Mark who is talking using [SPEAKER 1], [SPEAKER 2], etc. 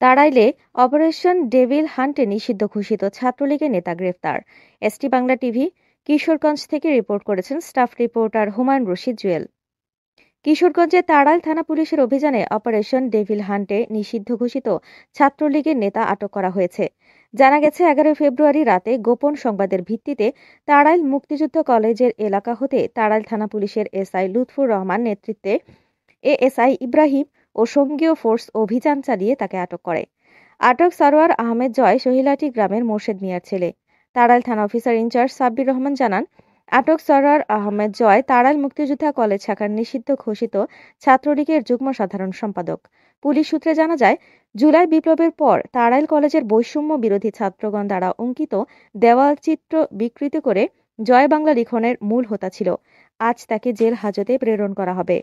[SPEAKER 1] তাড়াইলে operation devil হান্টে নিষিদ্ধ ঘোষিত ছাত্রলীগের নেতা গ্রেফতার। এসটি বাংলা টিভি কিশোরগঞ্জ থেকে রিপোর্ট করেছেন স্টাফ রিপোর্টার হুমায়ুন রশিদ জুয়েল। কিশোরগঞ্জে তাড়াইল থানা পুলিশের অভিযানে অপারেশন ডেভিল হান্টে নিষিদ্ধ ঘোষিত ছাত্রলীগের নেতা আটক করা হয়েছে। জানা গেছে 11 ফেব্রুয়ারি রাতে গোপন সংবাদের ভিত্তিতে তাড়াইল মুক্তিযুদ্ধ কলেজের এলাকা হতে তাড়াইল থানা পুলিশের এসআই লুৎফুর রহমান নেতৃত্বে এএসআই ইব্রাহিম ও সঙ্গীয় ফোর্স অভিযান চালিয়ে তাকে আটক করে। আটক সারোয়ার আহমেদ জয় সহিলাটি গ্রামের মোর্শেদ মিয়ার ছেলে। তাড়াইল থানা অফিসার ইনচার্জ সাব্বির রহমান জানান, আটক সারোয়ার আহমেদ জয় তাড়াইল মুক্তিযোদ্ধা কলেজ শাখার নিষিদ্ধ ঘোষিত ছাত্রলীগের যুগ্ম সাধারণ সম্পাদক। পুলিশ সূত্রে জানা যায়, জুলাই বিপ্লবের পর তাড়াইল কলেজের বৈষম্য বিরোধী ছাত্রগণ দ্বারা অঙ্কিত দেওয়াল চিত্র বিকৃত করে জয় বাংলা লিখনের মূল হোতা ছিল। আজ তাকে জেল হাজতে প্রেরণ করা হবে।